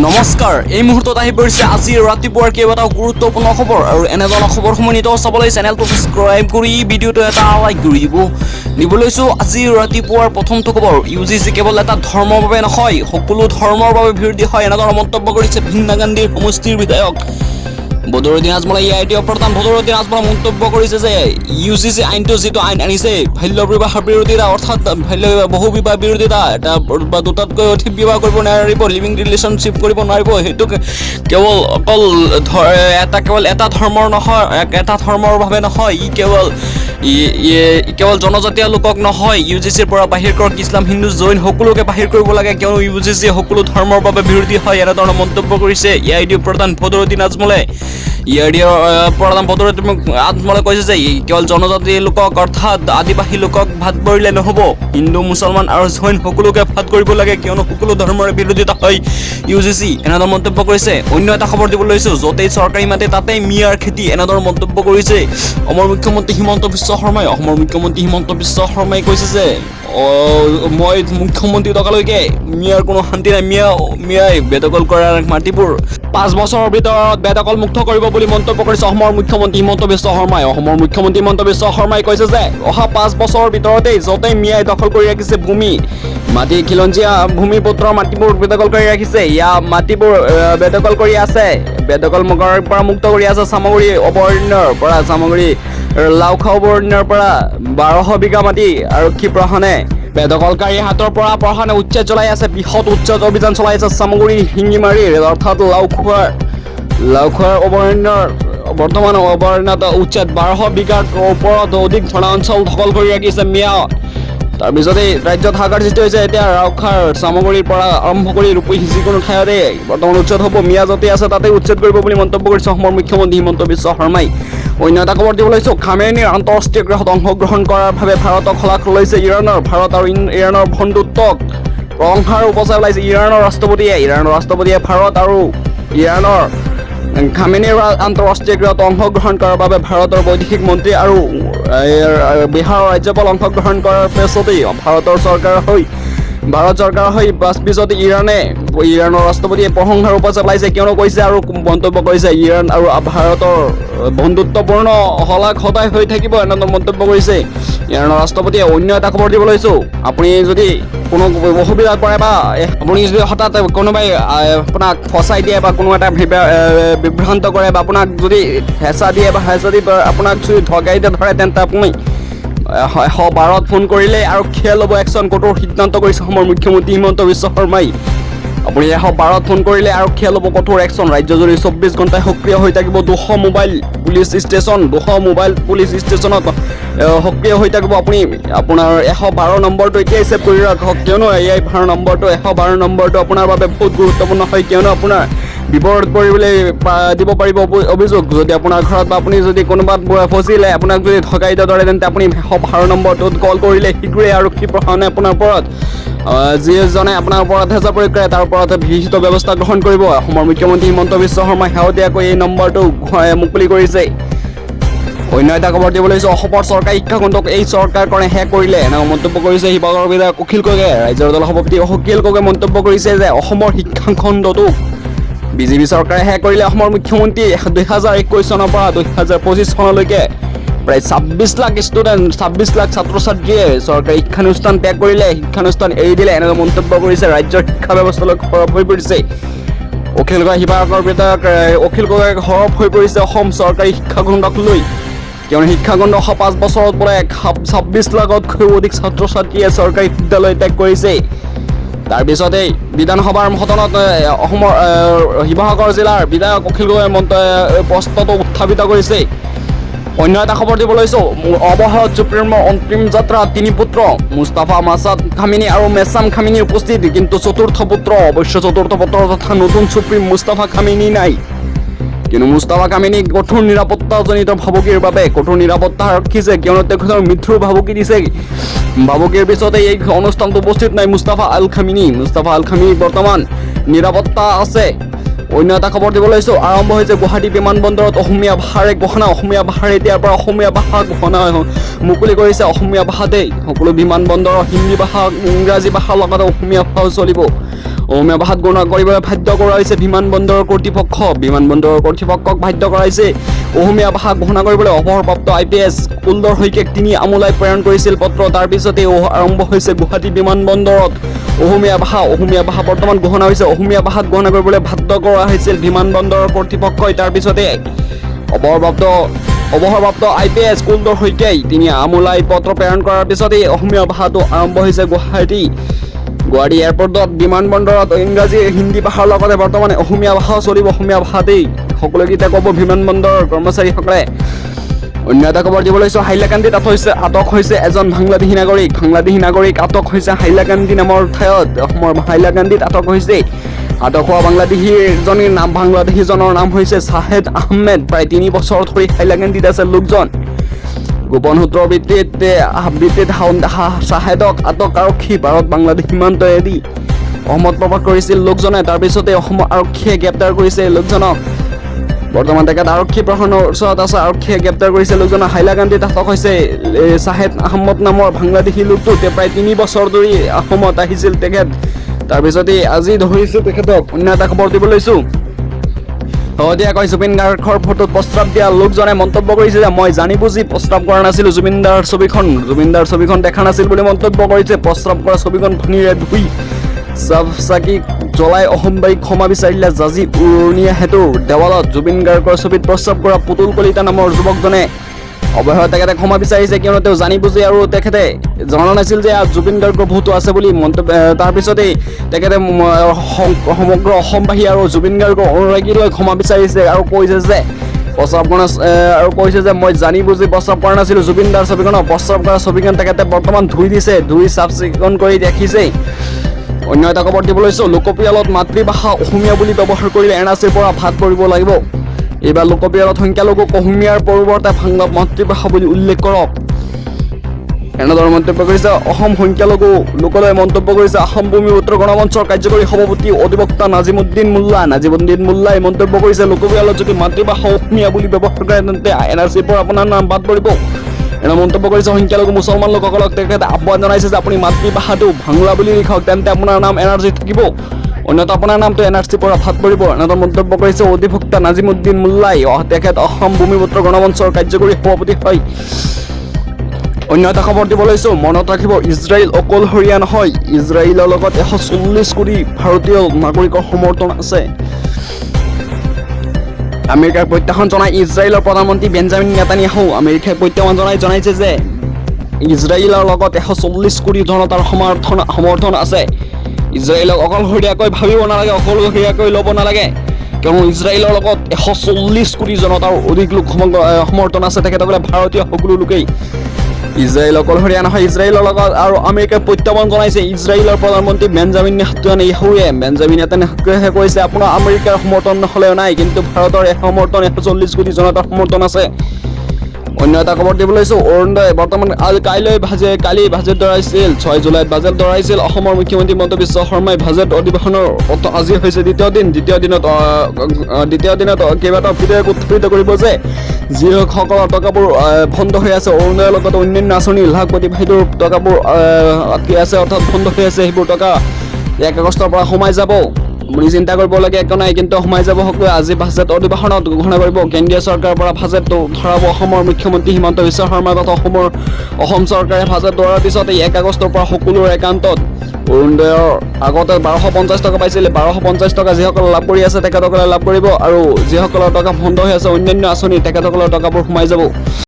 নমস্কাৰ এই মুহূৰ্তত আহি পৰিছে আজি ৰাতিপুৱাৰ কেইবাটাও গুৰুত্বপূৰ্ণ খবৰ আৰু এনেধৰণৰ খবৰসমূহ নিতৌ চাবলৈ চেনেলটো সাবস্ক্ৰাইব কৰি ভিডিঅ'টো এটা লাইক কৰি দিব লৈছো আজি ৰাতিপুৱাৰ প্ৰথমটো খবৰ ইউজিচি কেৱল এটা ধৰ্মৰ বাবে নহয় সকলো ধৰ্মৰ বাবে বিৰোধী হয় এনেধৰণৰ মন্তব্য কৰিছে ভিন্না গান্ধীৰ সমষ্টিৰ বিধায়ক বদৰুদ্দিন আজমলে আইডিয়া প্ৰধান বদৰুদ্দিন আজমলে মন্তব্য কৰিছে যে ইউজিচি আইনটো যেটো আইন আনিছে বাল্য বিবাহ বিৰোধিতা অৰ্থাৎ বাল্য বহু বিবাহ বিৰোধিতা এটা বা দুটাতকৈ অধিক বিবাহ কৰিব নোৱাৰিব লিভিং ৰিলেশ্যনশ্বিপ কৰিব নোৱাৰিব হেতু কেৱল এটা ধৰ্মৰ নহয় এটা ধৰ্মৰ বাবে নহয় ই কেৱল জনজাতীয় লোকক নহয় ইউজিচিৰ পৰা বাহিৰ কৰক ইছলাম হিন্দু জৈন সকলোকে বাহিৰ কৰিব লাগে কিয়নো ইউজিচি সকলো ধৰ্মৰ বাবে বিৰোধী হয় এনেধৰণৰ মন্তব্য কৰিছে ইআইডিউ প্ৰধান বদৰুদ্দিন আজমলে প্ৰধান বদৰুদ্দিন আজমলে কৈছে যে কেৱল জনজাতি লোকক অৰ্থাৎ আদিবাসী লোকক ভাত কৰিলে নহ'ব হিন্দু মুছলমান আৰু জৈন সকলোকে ভাত কৰিব লাগে কিয়নো সকলো ধৰ্মৰ বিৰোধিতা হয় ইউজিচি এনেধৰণৰ মন্তব্য কৰিছে অন্য এটা খবৰ দিব লৈছো য'তেই চৰকাৰী মাতে তাতেই মিয়াৰ খেতি এনেধৰণৰ মন্তব্য কৰিছে অসমৰ মুখ্যমন্ত্ৰী হিমন্ত বিশ্ব শৰ্মাই কৈছে যে মই মুখ্যমন্ত্ৰী টকালৈকে মিয়াৰ কোনো শান্তি নাই মিয়াই বেদখল কৰাৰ মাটিবোৰ 5 বছৰৰ ভিতৰত বেদখল মুক্ত কৰিব বুলি মন্তব্য কৰিছে অসমৰ মুখ্যমন্ত্ৰী হিমন্ত বিশ্ব শৰ্মাই কৈছে যে অহা 5 বছৰৰ ভিতৰতেই য'তেই মিয়াই দখল কৰি ৰাখিছে মাটি খিলঞ্জীয়া ভূমিপুত্ৰৰ মাটিবোৰ বেদখল কৰি ৰাখিছে মাটিবোৰ বেদখল কৰি আছে বেদখল পৰা মুক্ত কৰি আছে চামগুৰি অভয়াৰণ্যৰ পৰা চামগুৰি লাওখা অভয়াৰণ্যৰ পৰা 1200 বিঘা মাটি আৰক্ষী প্ৰশাসনে বেদখলকাৰী হাতৰ পৰা প্ৰশাসনে উচ্ছেদ চলাই আছে বৃহৎ উচ্ছেদ অভিযান চলাই আছে চামগুৰি শিঙিমাৰীৰ অৰ্থাৎ লাওখোৱাৰ অভয়াৰণ্যৰ বৰ্তমান অভয়াৰণ্যত উচ্ছেদ 1200 বিঘাৰ ওপৰত অধিক বনাঞ্চল দখল কৰি ৰাখিছে মিয়া তাৰপিছতেই ৰাজ্যত হাহাকাৰ সৃষ্টি হৈছে এতিয়া লাওখাৰ চামগুৰিৰ পৰা আৰম্ভ কৰি ৰূপী যিকোনো ঠাইতে বৰ্তমান উচ্ছেদ হ'ব মিয়া য'তে আছে তাতে উচ্ছেদ কৰিব বুলি মন্তব্য কৰিছে অসমৰ মুখ্যমন্ত্ৰী হিমন্ত বিশ্ব শৰ্মাই অন্য এটা খবৰ দিব লৈছো খামেনিৰ আন্তঃৰাষ্ট্ৰীয় গ্ৰহত অংশগ্ৰহণ কৰাৰ বাবে ভাৰতক শলাগ লৈছে ভাৰত আৰু ইৰাণৰ বন্ধুত্বক প্ৰশংসাৰ উপচাই ওলাইছে ইৰাণৰ ৰাষ্ট্ৰপতিয়ে ভাৰত আৰু ইৰাণৰ খামেনিৰ আন্তঃৰাষ্ট্ৰীয় গ্ৰহত অংশগ্ৰহণ কৰাৰ বাবে ভাৰতৰ বৈদেশিক মন্ত্ৰী আৰু বিহাৰৰ ৰাজ্যপাল অংশগ্ৰহণ কৰাৰ পিছতেই ভাৰত চৰকাৰৰ হৈ পিছতে ইৰাণৰ ৰাষ্ট্ৰপতিয়ে প্ৰশংসাৰ উপচাই ওলাইছে কিয়নো কৈছে আৰু মন্তব্য কৰিছে ইৰাণ আৰু ভাৰতৰ বন্ধুত্বপূৰ্ণ শলাগ সদায় হৈ থাকিব এনেধৰণৰ মন্তব্য কৰিছে ইৰাণৰ ৰাষ্ট্ৰপতিয়ে অন্য এটা খবৰ দিব লৈছো আপুনি যদি কোনো অসুবিধা কৰে বা আপুনি যদি হঠাৎ কোনোবাই আপোনাক ফচাই দিয়ে বা কোনো এটা বিভ্ৰান্ত কৰে বা আপোনাক যদি হেঁচা দিয়ে বা আপোনাক যদি ঠগাইতে ধৰে তেন্তে আপুনি 112ত ফোন কৰিলে আৰক্ষীয়ে ল'ব একশ্যন কঠোৰ সিদ্ধান্ত কৰিছে অসমৰ মুখ্যমন্ত্ৰী হিমন্ত বিশ্ব শৰ্মাই আপুনি 112ত ফোন কৰিলে আৰক্ষীয়ে ল'ব কঠোৰ একশ্যন ৰাজ্যজুৰি 24 ঘণ্টাই সক্ৰিয় হৈ থাকিব 200 মোবাইল পুলিচ ষ্টেচনত সক্ৰিয় হৈ থাকিব আপুনি আপোনাৰ 112 নম্বৰটো এতিয়াই ছেভ কৰি ৰাখক কিয়নো এই 12 নম্বৰটো আপোনাৰ বাবে বহুত গুৰুত্বপূৰ্ণ হয় কিয়নো আপোনাৰ বিপদত পৰিবলৈ দিব পাৰিব অভিযোগ যদি আপোনাৰ ঘৰত বা আপুনি যদি কোনোবাত ফচিলে আপোনাক যদি ঠগাই ধৰে তেন্তে আপুনি 112 নম্বৰটোত কল কৰিলে শীঘ্ৰেই আৰক্ষী প্ৰশাসনে আপোনাৰ ওপৰত যিজনে আপোনাৰ ওপৰত হেঁচা প্ৰয়োগ কৰে তাৰ ওপৰত বিহিত ব্যৱস্থা গ্ৰহণ কৰিব অসমৰ মুখ্যমন্ত্ৰী হিমন্ত বিশ্ব শৰ্মাই শেহতীয়াকৈ এই নম্বৰটো মুকলি কৰিছে অন্য এটা খবৰ দিব লৈছো অসমৰ চৰকাৰী শিক্ষাখণ্ডক এই চৰকাৰখনে শেষ কৰিলে এনে মন্তব্য কৰিছে শিৱসাগৰৰ বিধায়ক অখিল গগৈয়ে ৰাজ্যৰ দলৰ সভাপতি অখিল গগৈয়ে মন্তব্য কৰিছে যে অসমৰ শিক্ষাখণ্ডটোক বিজেপি চৰকাৰে শেষ কৰিলে অসমৰ মুখ্যমন্ত্ৰী 2021 চনৰ পৰা 2025 চনলৈকে প্ৰায় 26 লাখ ছাত্ৰ ছাত্ৰীয়ে চৰকাৰী শিক্ষানুষ্ঠান ত্যাগ কৰিলে শিক্ষানুষ্ঠান এৰি দিলে এনে মন্তব্য কৰিছে ৰাজ্যৰ শিক্ষা ব্যৱস্থালৈ সৰব হৈ পৰিছে অখিল গগৈ শিৱসাগৰৰ বিধায়ক অখিল গগৈ সৰব হৈ পৰিছে অসম চৰকাৰী শিক্ষাখণ্ডক লৈ কিয়নো শিক্ষাখণ্ড 5 বছৰত বোলে 26 লাখতকৈ অধিক ছাত্ৰ ছাত্ৰীয়ে চৰকাৰী বিদ্যালয় ত্যাগ কৰিছে তাৰপিছতেই বিধানসভাৰ সদনত অসমৰ শিৱসাগৰ জিলাৰ বিধায়ক অখিল গগৈয়ে প্ৰশ্নটো উত্থাপিত কৰিছে অন্য এটা খবৰ দিব লৈছো অৱসৰত চুপ্ৰিমৰ অন্তিম যাত্ৰা 3 পুত্ৰ মুস্তাফা মাছাদ খামিনী আৰু মেছাম খামিনীৰ উপস্থিত কিন্তু চতুৰ্থ পুত্ৰ তথা নতুন চুপ্ৰিম মুস্তাফা খামিনী নাই কিন্তু মুস্তাফা খামিনী কঠোৰ নিৰাপত্তাজনিত ভাবুকিৰ বাবে কঠোৰ নিৰাপত্তা ৰাখিছে কিয়নো তেখেতৰ মৃত্যুৰ ভাবুকি দিছে ভাবুকিৰ পিছতে এই অনুষ্ঠানটো উপস্থিত নাই মুস্তাফা আল খামিনী বৰ্তমান নিৰাপত্তা আছে অন্য এটা খবৰ দিব লৈছো আৰম্ভ হৈছে গুৱাহাটী বিমানবন্দৰত অসমীয়া ভাষাৰে এতিয়াৰ পৰা অসমীয়া ভাষা ঘোষণা মুকলি কৰিছে অসমীয়া ভাষাতেই সকলো বিমানবন্দৰৰ হিন্দী ভাষা ইংৰাজী ভাষাৰ লগতে অসমীয়া ভাষাও চলিব অসমীয়া ভাষাত গণনা কৰিবলৈ বাধ্য কৰা হৈছে বিমানবন্দৰৰ কৰ্তৃপক্ষক বাধ্য কৰাইছে অসমীয়া ভাষা ঘোষণা কৰিবলৈ অৱসৰপ্ৰাপ্ত IPS কুলদৰ শইকীয়াক তিনি আমোলাই প্ৰেৰণ কৰিছিল পত্ৰ। তাৰ পিছতে আৰম্ভ হৈছে গুৱাহাটী বিমানবন্দৰত অসমীয়া ভাষা বৰ্তমান ঘোষণা হৈছে। অসমীয়া ভাষাত ঘোষণা কৰিবলৈ বাধ্য কৰা হৈছিল বিমানবন্দৰৰ কৰ্তৃপক্ষই। তাৰ পিছতে অৱসৰপ্ৰাপ্ত IPS কুলদৰ শইকীয়াই তিনি আমোলাই পত্ৰ প্ৰেৰণ কৰাৰ পিছতেই অসমীয়া ভাষাটো আৰম্ভ হৈছে গুৱাহাটী এয়াৰপৰ্টত বিমানবন্দৰত ইংৰাজী হিন্দী ভাষাৰ লগতে বৰ্তমান অসমীয়া ভাষাও চলিব। অসমীয়া ভাষাতেই সকলোকেইটা ক'ব বিমানবন্দৰৰ কৰ্মচাৰীসকলে। অন্য এটা খবৰ দিব লৈছোঁ, হাইলাকান্দিত আটক হৈছে এজন বাংলাদেশী নাগৰিক আটক হৈছে হাইলাকান্দি নামৰ ঠাইত। অসমৰ হাইলাকান্দিত আটক হোৱা বাংলাদেশীজনৰ নাম হৈছে শ্বাহেদ আহমেদ। প্ৰায় 3 বছৰ ধৰি হাইলাকান্দিত আছে লোকজন। গোপন সূত্ৰৰ ভিত্তিত শ্বাহেদক আটক আৰক্ষী ভাৰত বাংলাদেশ সীমান্তয়েদি অসমত প্ৰৱেশ কৰিছিল লোকজনে। তাৰ পিছতে অসম আৰক্ষীয়ে গ্ৰেপ্তাৰ কৰিছে লোকজনক। বৰ্তমান তেখেত আৰক্ষী প্ৰশাসনৰ ওচৰত আছে। আৰক্ষীয়ে গ্ৰেপ্তাৰ কৰিছে লোকজনক। হাইলাকান্দিত আটক হৈছে শ্বাহেদ আহমদ নামৰ বাংলাদেশী লোকটো। প্ৰায় 3 বছৰ ধৰি অসমত আহিছিল তেখেত। তাৰপিছতে আজি ধৰিছোঁ তেখেতক। অন্য এটা খবৰ দিব লৈছোঁ, শেহতীয়াকৈ জুবিন গাৰ্গৰ ফটোত প্ৰস্তাৱ দিয়া লোকজনে মন্তব্য কৰিছে যে মই জানি বুজি প্ৰস্তাৱ কৰা নাছিলোঁ। জুবিনদাৰ ছবিখন দেখা নাছিল বুলি মন্তব্য কৰিছে। প্ৰস্তাৱ কৰা ছবিখন পানীৰে ধুই চাকি জ্বলাই অসমবাৰীক ক্ষমা বিচাৰিলে জাজি উৰণীয়া সেতুৰ দেৱালত। জুবিন গাৰ্গৰ ছবিত প্ৰস্তাৱ কৰা পুতুল কলিতা নামৰ যুৱকজনে অৱশেষত তেখেতে ক্ষমা বিচাৰিছে, কিয়নো তেওঁ জানি বুজি আৰু তেখেতে জনা নাছিল যে জুবিন গাৰ্গৰ ভূতো আছে বুলি মন্তব্য। তাৰপিছতেই তেখেতে সমগ্ৰ অসমবাসী আৰু জুবিন গাৰ্গৰ অনুৰাগীলৈ ক্ষমা বিচাৰিছে আৰু কৈছে যে মই জানি বুজি প্ৰস্তাৱ কৰা নাছিলোঁ। জুবিনদাৰ প্ৰস্তাৱ কৰা ছবিখন তেখেতে বৰ্তমান ধুই চাফ চিকুণ কৰি ৰাখিছে। অন্য এটা খবৰ দিব লৈছোঁ, লোকপিয়লত মাতৃভাষা অসমীয়া বুলি ব্যৱহাৰ কৰিলে NRCৰ পৰা ভাগ কৰিব লাগিব। এইবাৰ লোকপিয়লত সংখ্যালঘুক অসমীয়াৰ পৰিৱৰ্তে বাংলা মাতৃভাষা বুলি উল্লেখ কৰক, এনেদৰে মন্তব্য কৰিছে অসম সংখ্যালঘু লোকলৈ মন্তব্য কৰিছে অসম ভূমিপুত্ৰ গণমঞ্চৰ কাৰ্যকৰী সভাপতি অধিবক্তা নাজিমুদ্দিন মোল্লাই মন্তব্য কৰিছে লোকপিয়লত যদি মাতৃভাষা অসমীয়া বুলি ব্যৱহাৰ কৰে তেন্তে NRCৰ পৰা আপোনাৰ নাম বাদ পৰিব। এনে মন্তব্য কৰিছে সংখ্যালঘু মুছলমান লোকসকলক। তেখেতে আহ্বান জনাইছে যে আপুনি মাতৃভাষাটো বাংলা বুলি লিখক, তেন্তে আপোনাৰ নাম NRC থাকিব, অন্যথা আপোনাৰ নামটো NRCৰ পৰা বাদ পৰিব। এনেদৰে মন্তব্য কৰিছে অধিবক্তা নাজিমুদ্দিন মোল্লাই। তেখেত অসম ভূমিপুত্ৰ গণমঞ্চৰ কাৰ্যকৰী সভাপতি হয়। অন্য এটা খবৰ দিব লৈছোঁ, মনত ৰাখিব ইজৰাইল অকলশৰীয়া নহয়। ইজৰাইলৰ লগত 140 কোটি ভাৰতীয় নাগৰিকৰ সমৰ্থন আছে। আমেৰিকাৰ প্ৰত্যাহ্বান জনাই ইজৰাইলৰ প্ৰধানমন্ত্ৰী বেঞ্জামিন নেতানিয়াহু। আমেৰিকাই প্ৰত্যাহ্বান জনাইছে যে ইজৰাইলৰ লগত 140 কোটি জনতাৰ সমৰ্থন আছে। ইজৰাইলক অকলশৰীয়াকৈ ভাবিব নালাগে, অকলশৰীয়াকৈ ল'ব নালাগে, কিয়নো ইজৰাইলৰ লগত 140 কোটি জনতাৰ অধিক লোক সমৰ্থন আছে। তেখেতসকলে ভাৰতীয় সকলো লোকেই ইজৰাইল অকলশৰীয়া নহয়। ইজৰাইলৰ লগত আৰু আমেৰিকাই প্ৰত্যাহ্বান জনাইছে ইজৰাইলৰ প্ৰধানমন্ত্ৰী বেঞ্জামিন নেতানিয়াহুৱে কৈছে আপোনাৰ আমেৰিকাৰ সমৰ্থন নহ'লেও নাই, কিন্তু ভাৰতৰ সমৰ্থন 140 কোটি জনতাৰ সমৰ্থন আছে। অন্য এটা খবৰ দিব লৈছোঁ, অৰুণোদয় বৰ্তমান কালি বাজেট দৰাইছিল। 6 জুলাইত বাজেট দৰাইছিল অসমৰ মুখ্যমন্ত্ৰী হিমন্ত বিশ্ব শৰ্মাই। বাজেট অধিৱেশনৰ আজি হৈছে দ্বিতীয় দিনত কেইবাটাও বিধেয়ক উত্থাপিত কৰিব যে যিসকলৰ টকাবোৰ বন্ধ হৈ আছে, অৰুণোদয়ৰ লগতে অন্যান্য আঁচনি লাখপতিবাহীটোৰ টকাবোৰ আটকি আছে, অৰ্থাৎ বন্ধ হৈ আছে। সেইবোৰ টকা 1 আগষ্টৰ পৰা সোমাই যাব। আপুনি চিন্তা কৰিবলগীয়া একো নাই, কিন্তু সোমাই যাব সকলোৱে। আজি বাজেট অধিৱেশনত ঘোষণা কৰিব। কেন্দ্ৰীয় চৰকাৰৰ পৰা বাজেটটো ধৰাব অসমৰ মুখ্যমন্ত্ৰী হিমন্ত বিশ্ব শৰ্মা তথা অসম চৰকাৰে বাজেট ধৰাৰ পিছতে 1 আগষ্টৰ পৰা সকলোৰে একাউণ্টত অৰুণোদয়ৰ আগতে 1250 টকা পাইছিলে। 1250 টকা যিসকলে লাভ কৰি আছে তেখেতসকলে লাভ কৰিব, আৰু যিসকলৰ টকা বন্ধ হৈ আছে অন্যান্য আঁচনি তেখেতসকলৰ টকাবোৰ সোমাই যাব।